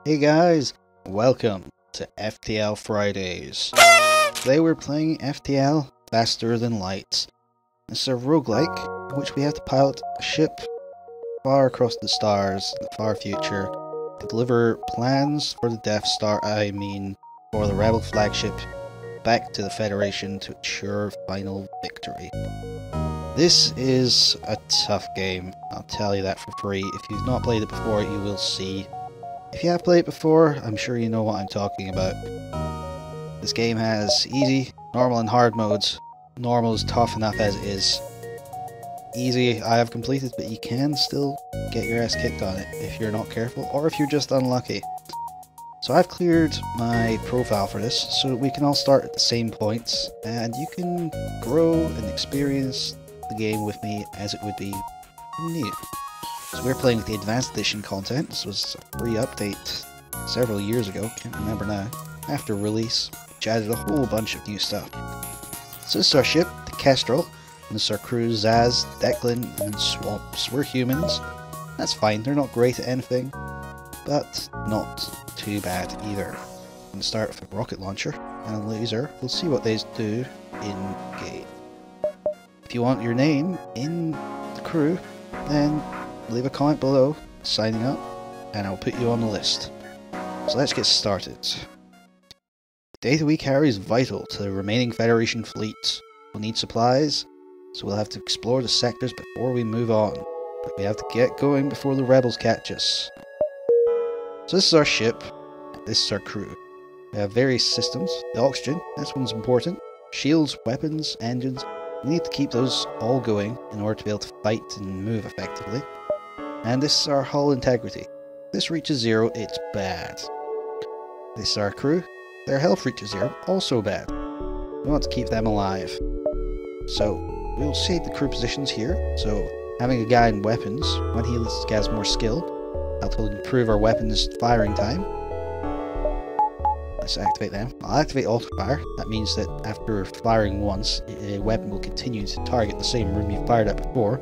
Hey guys, welcome to FTL Fridays. Today we're playing FTL Faster Than Light. This is a roguelike in which we have to pilot a ship far across the stars in the far future to deliver plans for the Death Star, for the Rebel flagship, back to the Federation to ensure final victory. This is a tough game, I'll tell you that for free. If you've not played it before, you will see. If you have played it before, I'm sure you know what I'm talking about. This game has easy, normal and hard modes. Normal is tough enough as it is. Easy I have completed, but you can still get your ass kicked on it if you're not careful, or if you're just unlucky. So I've cleared my profile for this, so that we can all start at the same points, and you can grow and experience the game with me as it would be new. So we're playing with the Advanced Edition content. This was a free update several years ago, can't remember now, after release, which added a whole bunch of new stuff. So this is our ship, the Kestrel, and this is our crew, Zaz, Declan, and Swamps. We're humans. That's fine, they're not great at anything, but not too bad either. I'm going to start with a rocket launcher and a laser. We'll see what these do in game. If you want your name in the crew, then leave a comment below, signing up, and I'll put you on the list. So let's get started. The data we carry is vital to the remaining Federation fleet. We'll need supplies, so we'll have to explore the sectors before we move on. But we have to get going before the rebels catch us. So this is our ship, and this is our crew. We have various systems. The oxygen, this one's important. Shields, weapons, engines. We need to keep those all going in order to be able to fight and move effectively. And this is our hull integrity. If this reaches 0, it's bad. This is our crew. Their health reaches 0, also bad. We want to keep them alive. So, we'll save the crew positions here. So, having a guy in weapons, when he gets more skill, that will improve our weapons firing time. Let's activate them. I'll activate auto fire. That means that after firing once, a weapon will continue to target the same room you fired at before.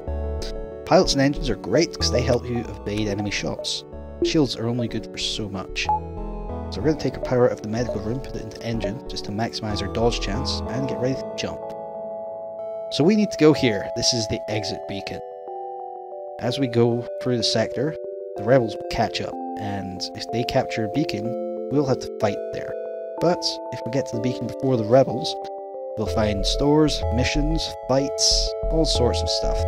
Pilots and engines are great because they help you evade enemy shots. Shields are only good for so much. So we're going to take our power out of the medical room, put it into engine, just to maximise our dodge chance, and get ready to jump. So we need to go here. This is the exit beacon. As we go through the sector, the rebels will catch up, and if they capture a beacon, we'll have to fight there. But if we get to the beacon before the rebels, we'll find stores, missions, fights, all sorts of stuff.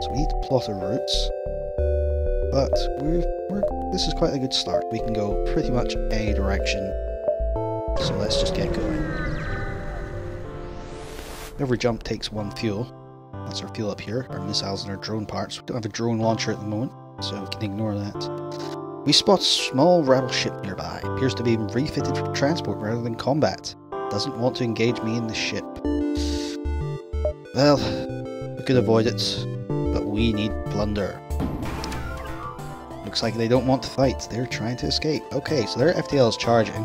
So we need to plot our routes, but this is quite a good start. We can go pretty much any direction, so let's just get going. Every jump takes 1 fuel. That's our fuel up here, our missiles and our drone parts. We don't have a drone launcher at the moment, so we can ignore that. We spot a small rebel ship nearby. Appears to be refitted for transport rather than combat. Doesn't want to engage me in the ship. Well, we could avoid it, but we need plunder. Looks like they don't want to fight, they're trying to escape. Okay, so their FTL is charging,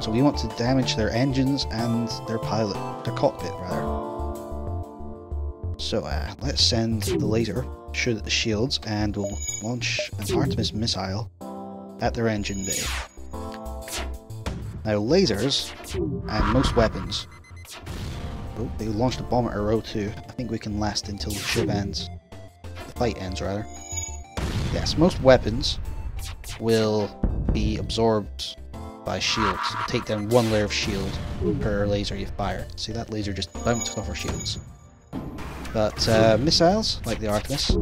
so we want to damage their engines and their cockpit rather. So let's send the laser, shoot at the shields, and we'll launch an Artemis missile at their engine bay. Now lasers, and most weapons. Oh, they launched a bomb at our row too. I think we can last until the ship ends. The fight ends, rather. Yes, most weapons will be absorbed by shields. It'll take down 1 layer of shield per laser you fire. See, that laser just bounced off our shields. But missiles, like the Artemis,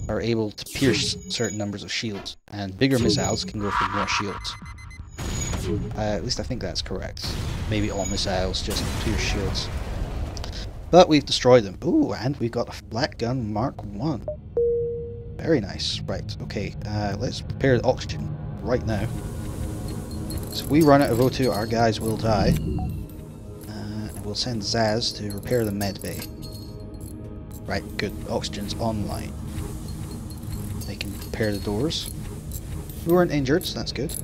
are able to pierce certain numbers of shields, and bigger missiles can go for more shields. At least I think that's correct. Maybe all missiles just pierce shields. But we've destroyed them. Ooh, and we've got a flat gun Mark 1. Very nice. Right, okay, let's prepare the oxygen right now. So if we run out of O2, our guys will die. And we'll send Zaz to repair the med bay. Right, good. Oxygen's online. They can repair the doors. We weren't injured, so that's good.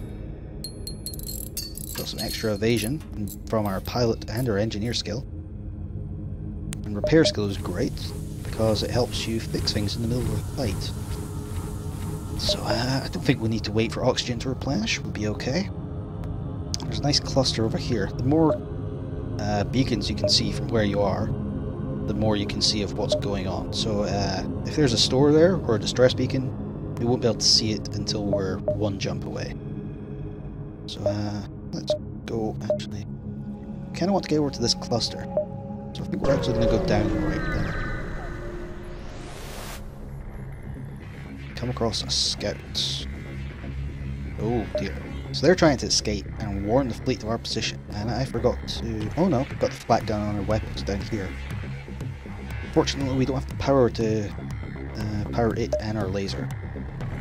Got some extra evasion from our pilot and our engineer skill. And repair skill is great, because it helps you fix things in the middle of a fight. So I don't think we need to wait for oxygen to replenish. We'll be okay. There's a nice cluster over here. The more beacons you can see from where you are, the more you can see of what's going on. So if there's a store there or a distress beacon, we won't be able to see it until we're one jump away. So let's go, actually. I kind of want to get over to this cluster. So I think we're actually going to go down right there. Come across a scout. Oh dear. So they're trying to escape and warn the fleet of our position. And I forgot to... Oh no, we've got the flak down on our weapons down here. Fortunately, we don't have the power to power it and our laser.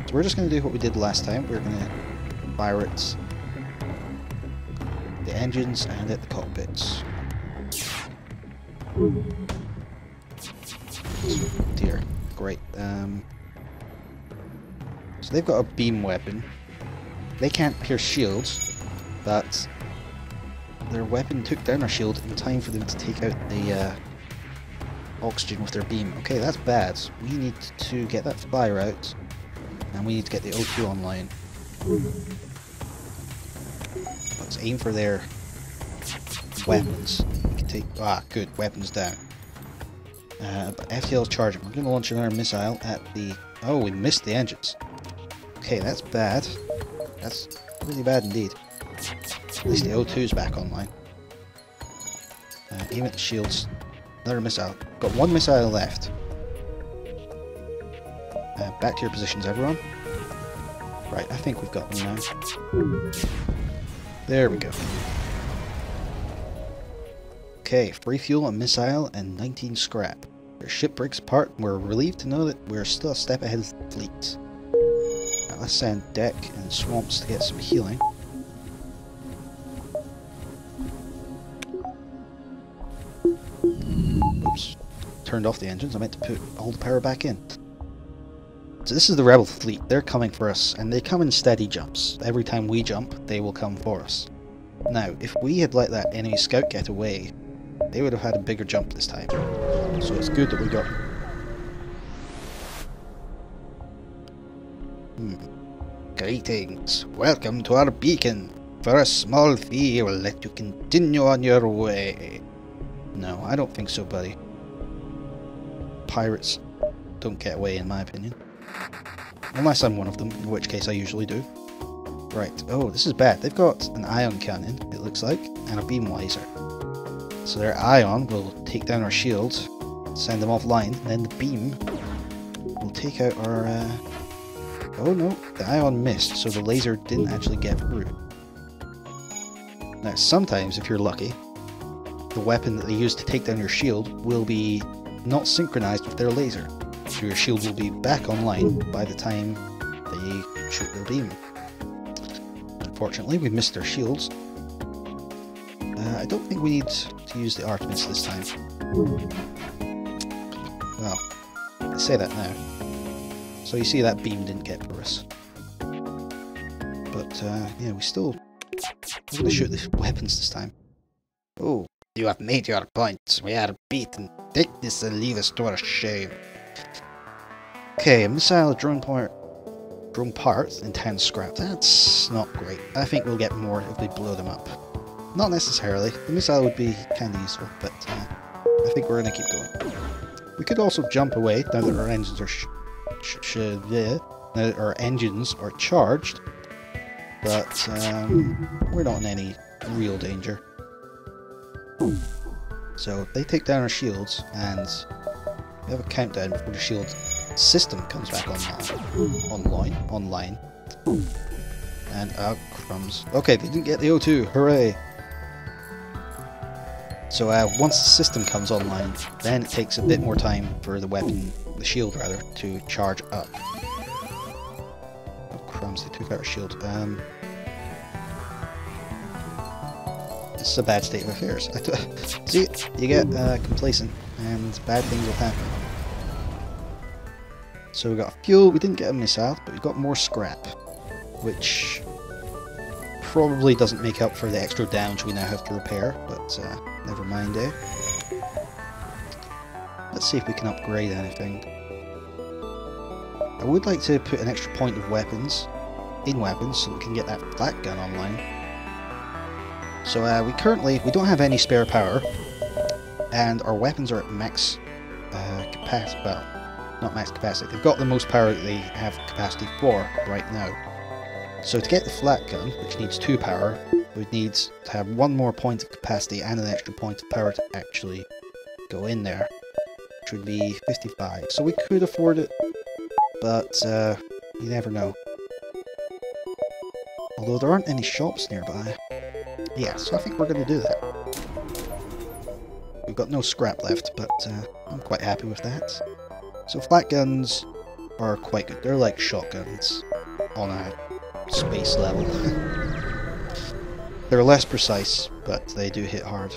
So we're just going to do what we did last time. We're going to fire at the engines and at the cockpits. Oh dear. Great. So they've got a beam weapon. They can't pierce shields, but their weapon took down our shield in time for them to take out the oxygen with their beam. Okay, that's bad. We need to get that fire out, and we need to get the O2 online. Let's aim for their weapons. We can take... Ah, good. Weapons down. But FTL is charging. We're going to launch another missile at the... Oh, we missed the engines. Okay, that's bad. That's really bad indeed. At least the O2 is back online. Aim at the shields. Another missile. Got one missile left. Back to your positions, everyone. Right, I think we've got them now. There we go. Okay, free fuel, a missile, and 19 scrap. Their ship breaks apart, and we're relieved to know that we're still a step ahead of the fleet. Now let's send Deck and Swamps to get some healing. Oops. Turned off the engines. I meant to put all the power back in. So this is the Rebel fleet. They're coming for us, and they come in steady jumps. Every time we jump, they will come for us. Now, if we had let that enemy scout get away, they would have had a bigger jump this time. So it's good that we got Greetings. Welcome to our beacon. For a small fee, we'll let you continue on your way. No, I don't think so, buddy. Pirates don't get away, in my opinion. Unless I'm one of them, in which case I usually do. Right. Oh, this is bad. They've got an ion cannon, it looks like, and a beam laser. So their ion will take down our shields, send them offline, and then the beam will take out our... Oh no, the ion missed, so the laser didn't actually get through. Now, sometimes, if you're lucky, the weapon that they use to take down your shield will be not synchronized with their laser. So your shield will be back online by the time they shoot their beam. Unfortunately, we missed their shields. I don't think we need to use the Artemis this time. Well, I say that now. So you see that beam didn't get for us. But, yeah, we're going to shoot the weapons this time. Oh, you have made your point. We are beaten. Take this and leave us to our shame. Okay, a missile drone parts and 10 scrap. That's not great. I think we'll get more if we blow them up. Not necessarily. The missile would be kind of useful, but I think we're going to keep going. We could also jump away now that our engines are now that our engines are charged, but we're not in any real danger. So they take down our shields, and we have a countdown before the shield system comes back online. And crumbs. Okay, they didn't get the O2. Hooray! So once the system comes online, then it takes a bit more time for the weapon, the shield rather, to charge up. Oh crumbs! They took out our shield. This is a bad state of affairs. See, you get complacent, and bad things will happen. So we got fuel. We didn't get a missile, but we got more scrap, which probably doesn't make up for the extra damage we now have to repair, but never mind, eh? Let's see if we can upgrade anything. I would like to put an extra point of weapons in weapons so we can get that flak gun online. So we don't have any spare power, and our weapons are at max capacity. Well, not max capacity. They've got the most power that they have capacity for right now. So to get the flak gun, which needs 2 power, we'd need to have 1 more point of capacity and an extra point of power to actually go in there, which would be 55. So we could afford it, but you never know. Although there aren't any shops nearby. Yeah, so I think we're going to do that. We've got no scrap left, but I'm quite happy with that. So flak guns are quite good. They're like shotguns on a space level. They're less precise, but they do hit hard.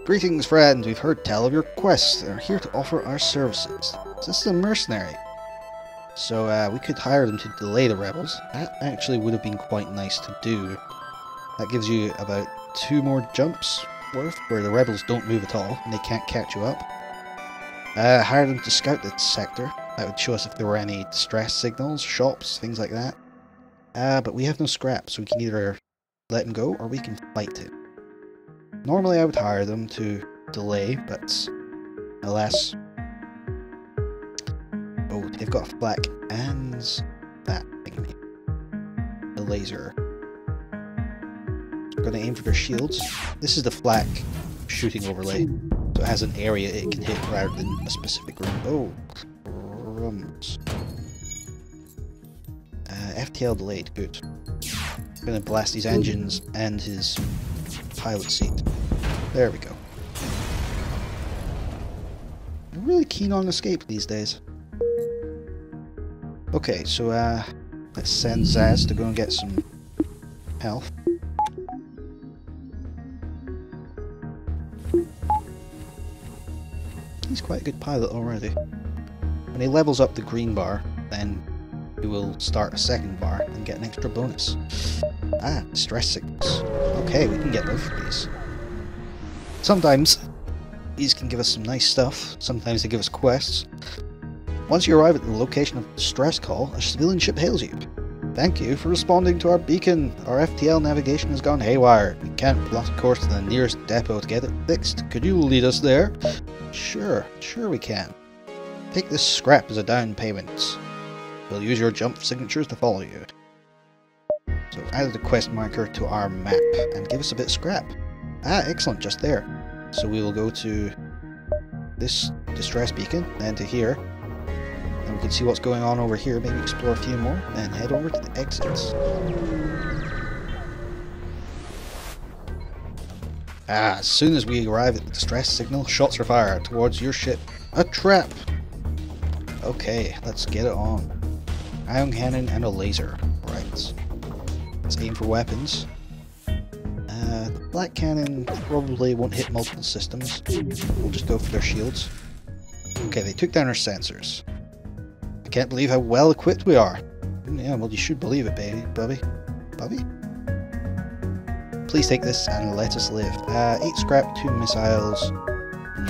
Greetings, friend. We've heard tell of your quest and are here to offer our services. This is a mercenary. So we could hire them to delay the rebels. That actually would have been quite nice to do. That gives you about 2 more jumps worth, where the rebels don't move at all and they can't catch you up. Hire them to scout the sector. That would show us if there were any distress signals, shops, things like that. But we have no scrap, so we can either let him go or we can fight him. Normally I would hire them to delay, but alas. Oh, they've got a flak and that thingy. The laser. We're going to aim for their shields. This is the flak shooting overlay, so it has an area it can hit rather than a specific room. Oh, crumbs. FTL delayed, good. I'm going to blast these engines and his pilot seat. There we go. I'm really keen on escape these days. Okay, so let's send Zaz to go and get some health. He's quite a good pilot already. When he levels up the green bar, then we will start a second bar and get an extra bonus. Ah, distress signals. Okay, we can get both of these. Sometimes these can give us some nice stuff, sometimes they give us quests. Once you arrive at the location of the distress call, a civilian ship hails you. Thank you for responding to our beacon. Our FTL navigation has gone haywire. We can't plot a course to the nearest depot to get it fixed. Could you lead us there? Sure we can. Take this scrap as a down payment. We'll use your jump signatures to follow you. So add the quest marker to our map and give us a bit of scrap. Ah, excellent, just there. So we will go to this distress beacon, then to here. And we can see what's going on over here, maybe explore a few more, and head over to the exits. As soon as we arrive at the distress signal, shots are fired towards your ship. A trap! Okay, let's get it on. Ion cannon and a laser. Right. Let's aim for weapons. The black cannon probably won't hit multiple systems. We'll just go for their shields. Okay, they took down our sensors. I can't believe how well equipped we are. Yeah, well, you should believe it, baby. Bubby? Bubby? Please take this and let us live. 8 scrap, 2 missiles.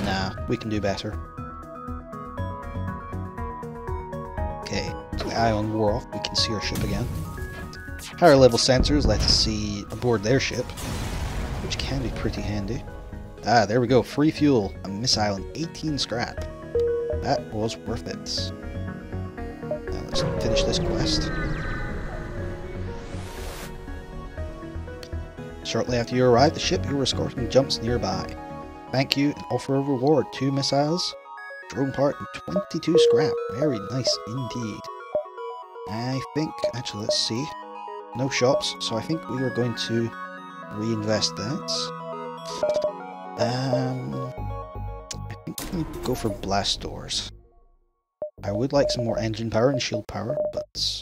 Nah, we can do better. Okay, so the ion wore off, we can see our ship again. Higher level sensors let us see aboard their ship, which can be pretty handy. Ah, there we go, free fuel, a missile and 18 scrap. That was worth it. Now let's finish this quest. Shortly after you arrive, the ship you were escorting jumps nearby. Thank you and offer a reward, 2 missiles, drone part and 22 scrap. Very nice indeed. I think, actually let's see, no shops, so I think we are going to reinvest that. I think we go for blast doors. I would like some more engine power and shield power, but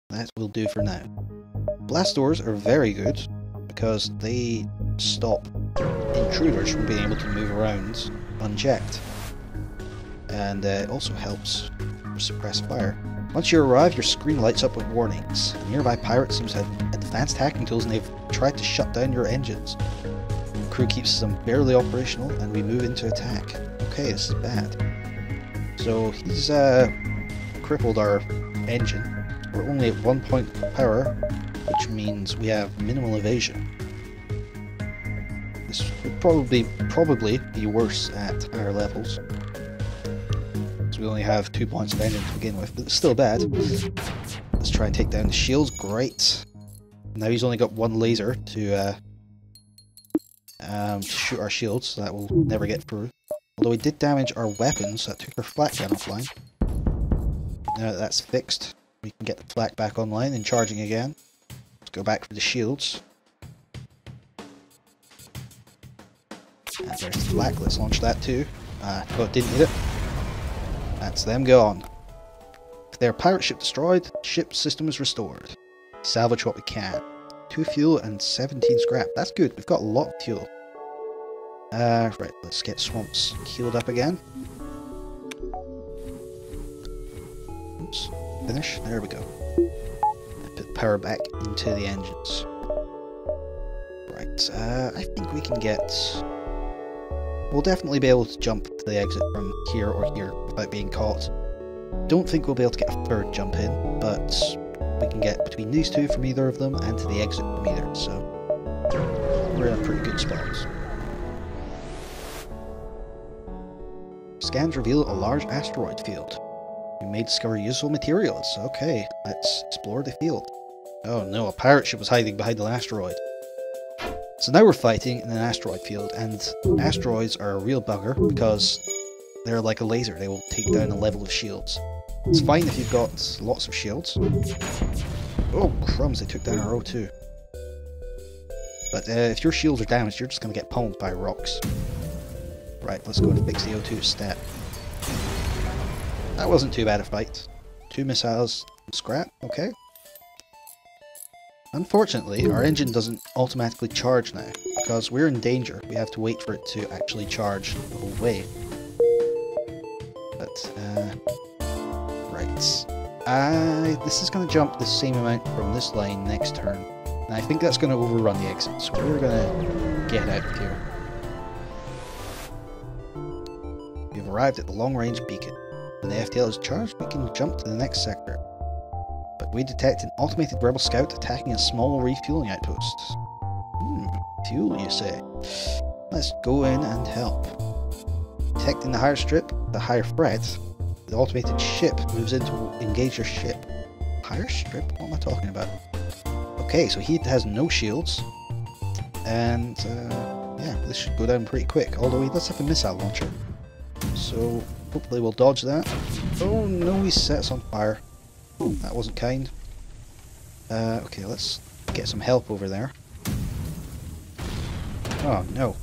that will do for now. Blast doors are very good because they stop intruders from being able to move around unchecked. And it also helps suppress fire. Once you arrive, your screen lights up with warnings. A nearby pirate seems to have advanced hacking tools and they've tried to shut down your engines. The crew keeps them barely operational and we move into attack. Okay, this is bad. So he's crippled our engine. We're only at 1 point power, which means we have minimal evasion. This would probably be worse at higher levels. So we only have 2 points of engine to begin with, but it's still bad. Let's try and take down the shields. Great. Now he's only got one laser to shoot our shields, so that will never get through. Although he did damage our weapons, that took our flak gun offline. Now that that's fixed, we can get the flak back online and charging again. Let's go back for the shields. And there's the flak, let's launch that too. Oh, didn't need it. That's them gone. If their pirate ship destroyed, ship system is restored. Salvage what we can. 2 fuel and 17 scrap. That's good, we've got a lot of fuel. Right, let's get swamps healed up again. Oops, finish. There we go. Put power back into the engines. Right, I think we can get... We'll definitely be able to jump to the exit from here or here without being caught. Don't think we'll be able to get a third jump in, but we can get between these two from either of them and to the exit from either, so we're in a pretty good spot. Scans reveal a large asteroid field. We may discover useful materials. Okay, let's explore the field. Oh no, a pirate ship was hiding behind an asteroid. So now we're fighting in an asteroid field, and asteroids are a real bugger because they're like a laser. They will take down a level of shields. It's fine if you've got lots of shields. Oh crumbs, they took down our O2. But if your shields are damaged, you're just going to get pwned by rocks. Right, let's go and fix the O2 stat. That wasn't too bad a fight. 2 missiles and scrap, okay. Unfortunately, our engine doesn't automatically charge now, because we're in danger. We have to wait for it to actually charge the whole way. But, right. This is going to jump the same amount from this line next turn, and I think that's going to overrun the exit, so we're going to get out of here. We've arrived at the long-range beacon. When the FTL is charged, we can jump to the next sector. But we detect an automated rebel scout attacking a small refueling outpost. Fuel, you say? Let's go in and help. Detecting the higher strip, the higher threat, the automated ship moves in to engage your ship. Higher strip? What am I talking about? Okay, so he has no shields. And, yeah, this should go down pretty quick. Although he does have a missile launcher. So, hopefully we'll dodge that. Oh no, he sets on fire. Oh, that wasn't kind. Okay, let's get some help over there. Oh no.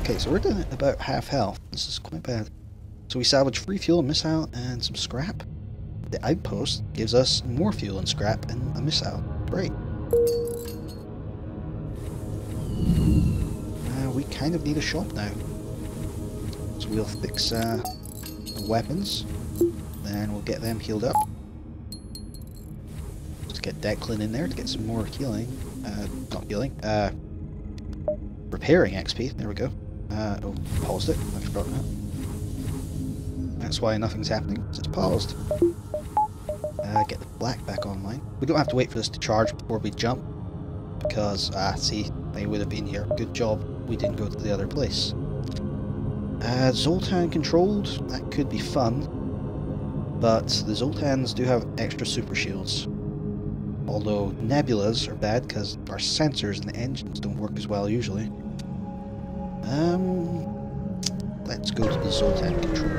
Okay, so we're down at about half health. This is quite bad. So we salvage free fuel, a missile, and some scrap. The outpost gives us more fuel and scrap and a missile. Great. We kind of need a shop now. So we'll fix the weapons, then we'll get them healed up. Let's get Declan in there to get some more healing. Not healing, repairing XP, there we go. Oh, paused it, I've forgotten that. That's why nothing's happening, because it's paused. Get the black back online. We don't have to wait for this to charge before we jump, because, see, they would have been here. Good job we didn't go to the other place. Zoltan controlled, that could be fun, but the Zoltans do have extra super shields. Although nebulas are bad because our sensors and the engines don't work as well usually. Let's go to the Zoltan control.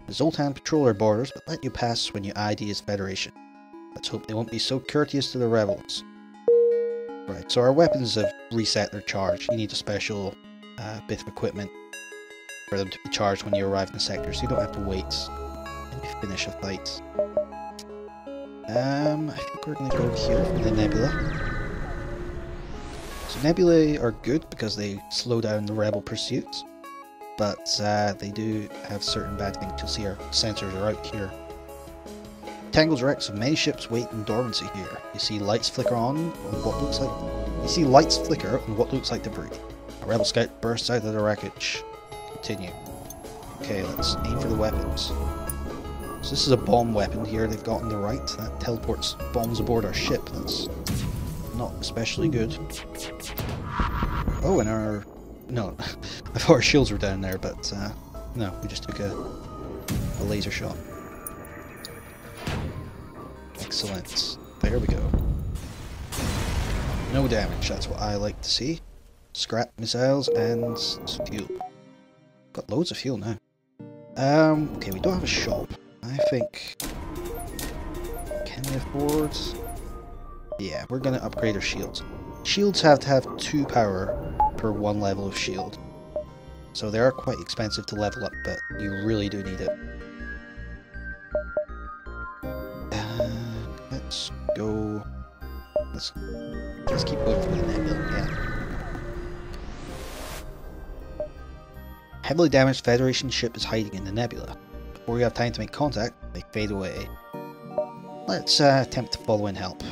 The Zoltan patrol our borders, but let you pass when you ID as Federation. Let's hope they won't be so courteous to the rebels. Right, so our weapons have reset their charge. You need a special bit of equipment for them to be charged when you arrive in the sector, so you don't have to wait and you finish a fight. I think we're going to go here for the nebula. So nebulae are good because they slow down the rebel pursuit, but they do have certain bad things. You'll see our sensors are out here. Tangles wrecks of many ships wait in dormancy here. You see lights flicker on what looks like You see lights flicker on what looks like debris. A rebel scout bursts out of the wreckage. Continue. Okay, let's aim for the weapons. So this is a bomb weapon here they've got on the right. That teleports bombs aboard our ship. That's not especially good. Oh, and our... No, I thought our shields were down there, but no, we just took a laser shot. Excellent. There we go. No damage, that's what I like to see. Scrap missiles and fuel. Got loads of fuel now. Okay, we don't have a shop. I think... Can we afford... Yeah, we're gonna upgrade our shields. Shields have to have 2 power per 1 level of shield. So they are quite expensive to level up, but you really do need it. Let's go... Let's keep going through the nebula, yeah. Heavily damaged Federation ship is hiding in the nebula. Before we have time to make contact, they fade away. Let's attempt to follow and help.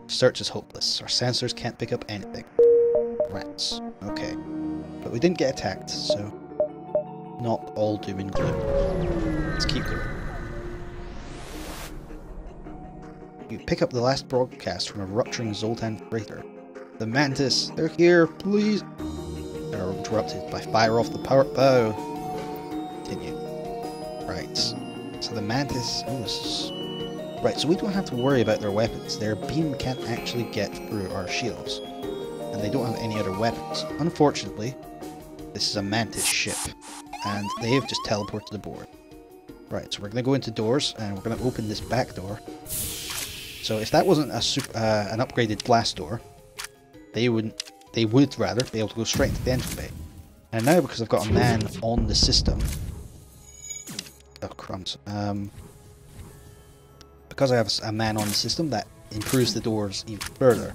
Search is hopeless. Our sensors can't pick up anything. Rats. Okay. But we didn't get attacked, so not all doom and gloom. Let's keep going. You pick up the last broadcast from a rupturing Zoltan freighter. The Mantis, they're here, please! They're interrupted by fire off the power bow. Continue. Right. So the Mantis... Oh, this is... Right, so we don't have to worry about their weapons. Their beam can't actually get through our shields. And they don't have any other weapons. Unfortunately, this is a Mantis ship. And they have just teleported aboard. Right, so we're going to go into doors, and we're going to open this back door. So if that wasn't an upgraded blast door, they would rather be able to go straight into the engine bay. And now, because I've got a man on the system... Oh, crumbs. Because I have a man on the system, that improves the doors even further.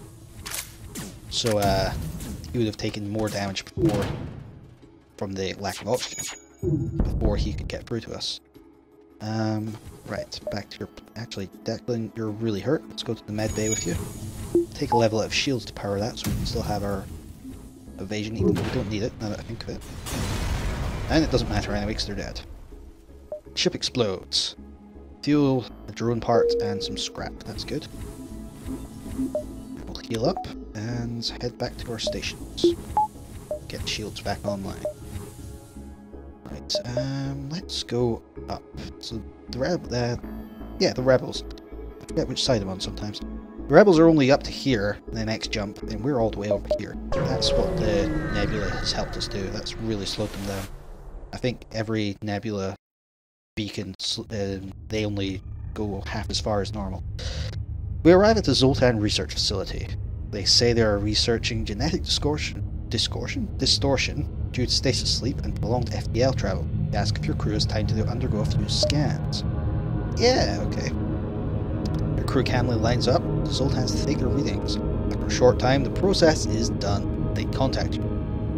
So, he would have taken more damage before, from the lack of oxygen, before he could get through to us. Right, back to your... Actually, Declan, you're really hurt. Let's go to the med bay with you. Take a level out of shields to power that, so we can still have our evasion, even though we don't need it, now that I think of it. And it doesn't matter anyway, because they're dead. Ship explodes. Fuel, a drone part, and some scrap. That's good. We'll heal up, and head back to our stations. Get shields back online. Right, let's go up. So, the rebels. I forget which side I'm on sometimes. The rebels are only up to here, in the next jump, and we're all the way over here. That's what the nebula has helped us do. That's really slowed them down. I think every nebula beacon, they only go half as far as normal. We arrive at the Zoltan research facility. They say they are researching genetic distortion due to stasis sleep and prolonged FTL travel. They ask if your crew has time to undergo a few scans. Yeah, okay. Your crew calmly lines up. The Zoltans take their readings. After a short time, the process is done. They contact you.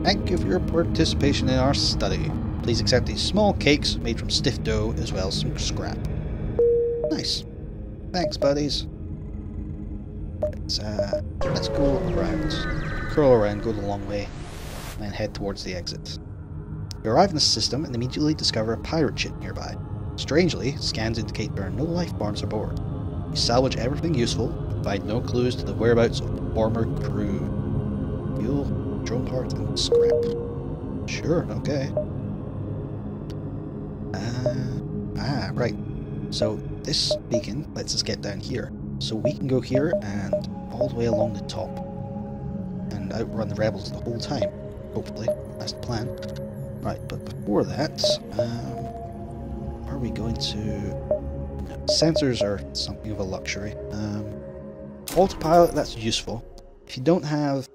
Thank you for your participation in our study. Please accept these small cakes made from stiff dough as well as some scrap. Nice. Thanks, buddies. Let's go around. Curl around, go the long way, and then head towards the exit. You arrive in the system and immediately discover a pirate ship nearby. Strangely, scans indicate there are no life forms aboard. You salvage everything useful, but find no clues to the whereabouts of the former crew. Fuel, drone part, and scrap. Sure, okay. Right. So this beacon lets us get down here. So we can go here and all the way along the top. And outrun the rebels the whole time. Hopefully. That's the plan. Right, but before that, are we going to... No, sensors are something of a luxury. Autopilot, that's useful. If you don't have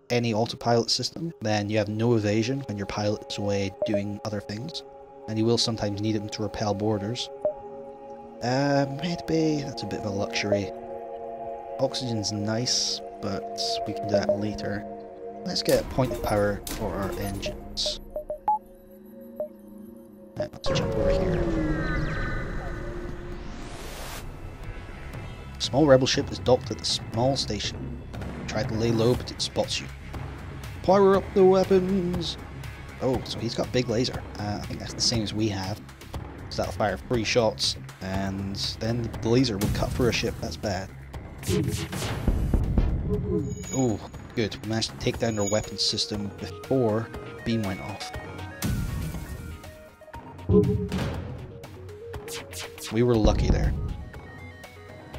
any autopilot system, then you have no evasion when your pilot is away doing other things. And you will sometimes need them to repel borders. Med bay, that's a bit of a luxury. Oxygen's nice, but we can do that later. Let's get a point of power for our engines. Let's jump over here. A small rebel ship is docked at the small station. try to lay low, but it spots you. Power up the weapons! Oh, so he's got big laser. I think that's the same as we have. So that'll fire 3 shots, and then the laser will cut through a ship. That's bad. Oh, good. We managed to take down their weapons system before the beam went off. We were lucky there.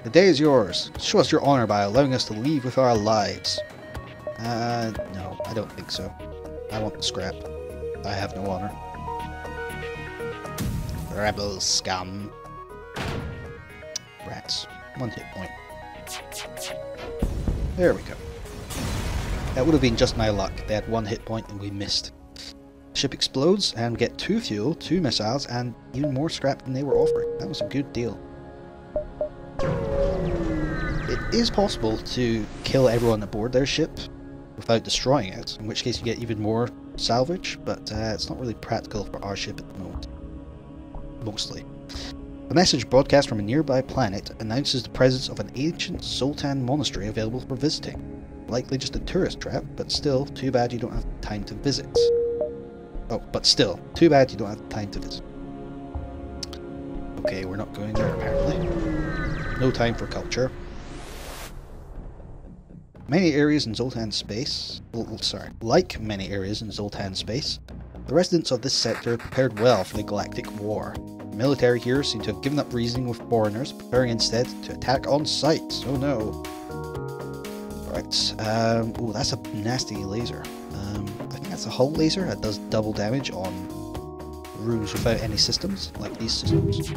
The day is yours. Show us your honor by allowing us to leave with our lives. No, I don't think so. I want the scrap. I have no honor. Rebel scum. Rats. 1 hit point. There we go. That would have been just my luck. They had 1 hit point and we missed. The ship explodes and we get 2 fuel, 2 missiles, and even more scrap than they were offering. That was a good deal. It is possible to kill everyone aboard their ship without destroying it, in which case you get even more salvage, but it's not really practical for our ship at the moment. Mostly. A message broadcast from a nearby planet announces the presence of an ancient Sultan monastery available for visiting. Likely just a tourist trap, but still, too bad you don't have time to visit. Oh, but still, too bad you don't have time to visit. Okay, we're not going there apparently. No time for culture. Many areas in Zoltan space, like many areas in Zoltan space, the residents of this sector prepared well for the Galactic War. The military here seem to have given up reasoning with foreigners, preferring instead to attack on sight. Oh no. Right, oh, that's a nasty laser. I think that's a hull laser that does double damage on rooms without any systems, like these systems.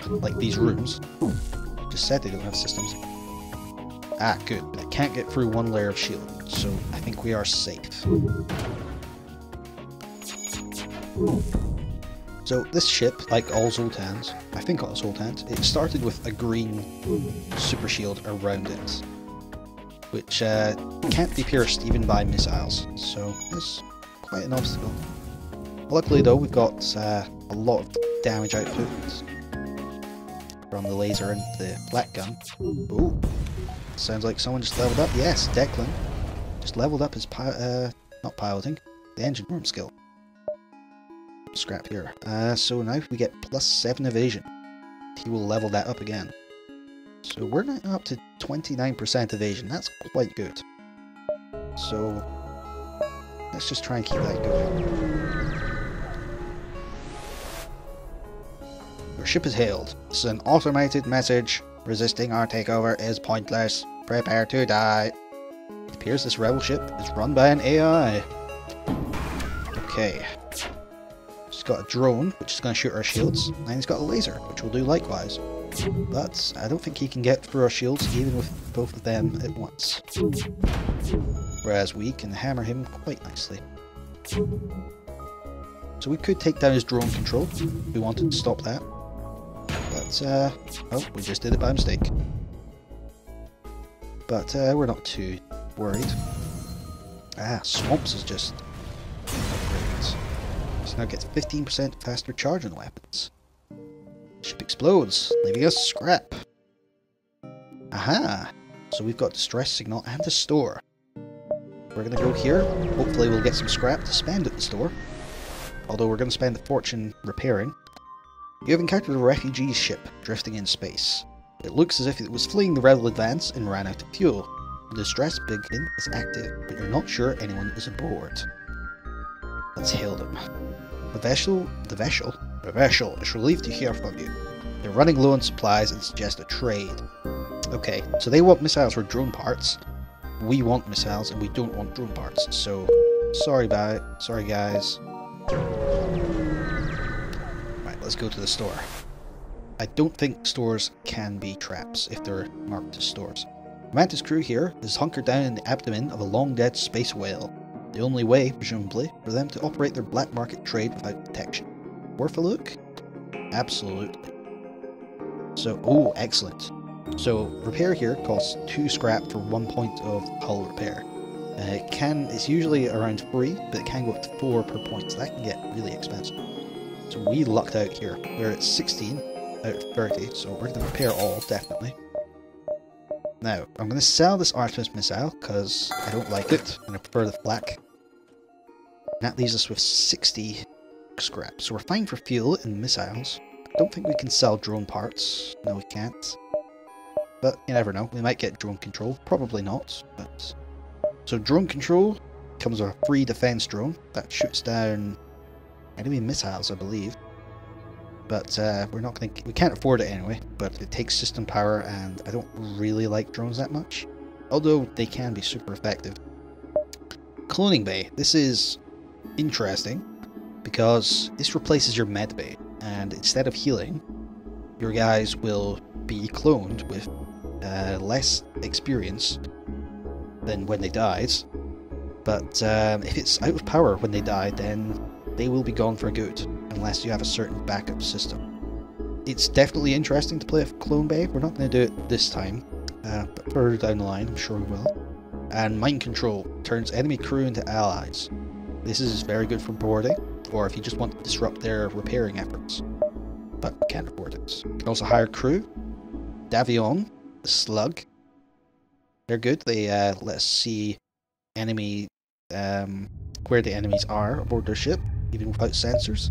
Like these rooms. Just said they don't have systems. Ah, good, but it can't get through 1 layer of shield, so I think we are safe. So this ship, like all Zoltans, I think all Zoltans, it started with a green super shield around it, which can't be pierced even by missiles, so it's quite an obstacle. Luckily though, we've got a lot of damage output from the laser and the black gun. Ooh. Sounds like someone just leveled up. Yes, Declan just leveled up his not piloting, the engine room skill. Scrap here. So now we get +7 evasion. He will level that up again. So we're now up to 29% evasion. That's quite good. So let's just try and keep that going. Your ship is hailed. This is an automated message. Resisting our takeover is pointless. Prepare to die. It appears this rebel ship is run by an AI. Okay. He's got a drone, which is going to shoot our shields, and he's got a laser, which will do likewise. But I don't think he can get through our shields, even with both of them at once. Whereas we can hammer him quite nicely. So we could take down his drone control, if we wanted to stop that. But, oh, we just did it by mistake. But, we're not too worried. Ah, Swamps is just upgrades. So now gets 15% faster charge on weapons. Ship explodes, leaving us scrap. Aha! So we've got distress signal and a store. We're gonna go here. Hopefully we'll get some scrap to spend at the store. Although we're gonna spend a fortune repairing. You have encountered a refugee ship drifting in space. It looks as if it was fleeing the rebel advance and ran out of fuel. The distress beacon is active, but you're not sure anyone is aboard. Let's hail them. The vessel is relieved to hear from you. They're running low on supplies and suggest a trade. Okay, so they want missiles for drone parts. We want missiles and we don't want drone parts, so sorry guys. Let's go to the store. I don't think stores can be traps if they're marked as stores. The Mantis crew here is hunkered down in the abdomen of a long-dead space whale. The only way, presumably, for them to operate their black market trade without detection. Worth a look? Absolutely. So, oh, excellent. So, repair here costs 2 scrap for 1 point of hull repair. It's usually around 3, but it can go up to 4 per point, so that can get really expensive. So we lucked out here. We're at 16 out of 30, so we're going to repair all, definitely. Now, I'm going to sell this Artemis missile because I don't like it and I prefer the flak. And that leaves us with 60 scrap. So we're fine for fuel and missiles. I don't think we can sell drone parts. No, we can't. But you never know. We might get drone control. Probably not. But so drone control comes with a free defense drone that shoots down enemy missiles, I believe. But we're not going to. We can't afford it anyway. But it takes system power, and I don't really like drones that much. Although they can be super effective. Cloning bay. This is interesting because this replaces your med bay, and instead of healing, your guys will be cloned with less experience than when they died. But if it's out of power when they die, then they will be gone for good, unless you have a certain backup system. It's definitely interesting to play a clone bay. We're not going to do it this time, but further down the line I'm sure we will. And mind control turns enemy crew into allies. This is very good for boarding, or if you just want to disrupt their repairing efforts. But can't afford it. You can also hire crew. Davion, the slug. They're good. They let us see enemy where the enemies are aboard their ship, even without sensors.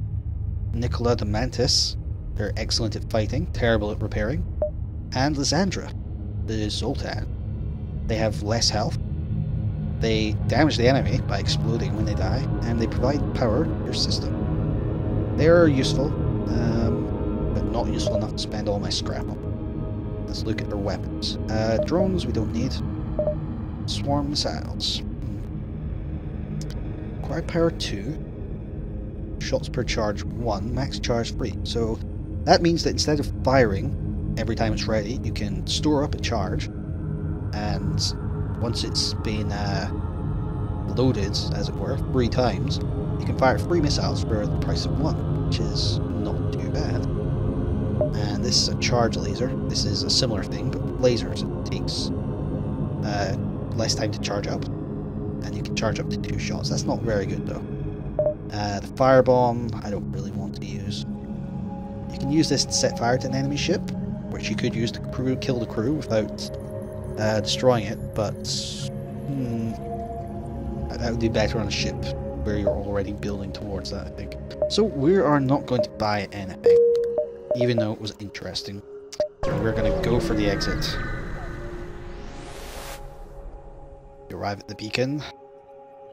Nicola the Mantis. They're excellent at fighting, terrible at repairing. And Lysandra, the Zoltan. They have less health. They damage the enemy by exploding when they die, and they provide power to your system. They are useful, but not useful enough to spend all my scrap on. Let's look at their weapons. Drones we don't need. Swarm missiles. Required power 2. Shots per charge 1. Max charge 3. So that means that instead of firing every time it's ready, you can store up a charge, and once it's been loaded, as it were, 3 times, you can fire 3 missiles for the price of 1, which is not too bad. And this is a charge laser. This is a similar thing, but with lasers. It takes less time to charge up, and you can charge up to 2 shots. That's not very good, though. The firebomb, I don't really want to use. You can use this to set fire to an enemy ship, which you could use to kill the crew without destroying it, but that would be better on a ship where you're already building towards that, I think. So we are not going to buy anything, even though it was interesting. So we're going to go for the exit. We arrive at the beacon.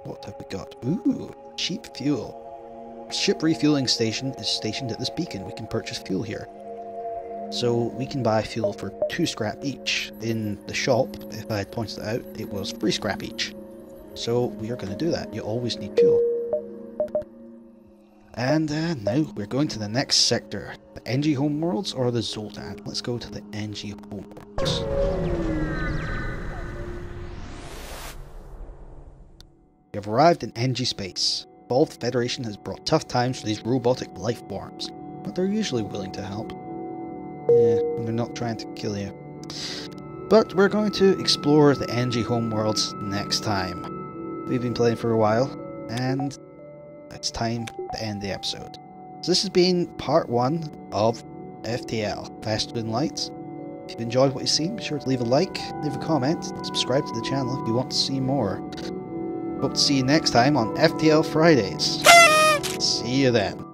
What have we got? Ooh, cheap fuel. Ship refueling station is stationed at this beacon. We can purchase fuel here. So we can buy fuel for 2 scrap each. In the shop, if I had pointed it out, it was 3 scrap each. So we are going to do that. You always need fuel. And now we're going to the next sector. The NG homeworlds or the Zoltan? Let's go to the NG homeworlds. We have arrived in NG space. Evolved Federation has brought tough times for these robotic life forms, but they're usually willing to help. Yeah, when they're not trying to kill you. But we're going to explore the NG homeworlds next time. We've been playing for a while, and it's time to end the episode. So this has been part 1 of FTL, Faster Than Light. If you've enjoyed what you've seen, be sure to leave a like, leave a comment, and subscribe to the channel if you want to see more. Hope to see you next time on FTL Fridays. See you then.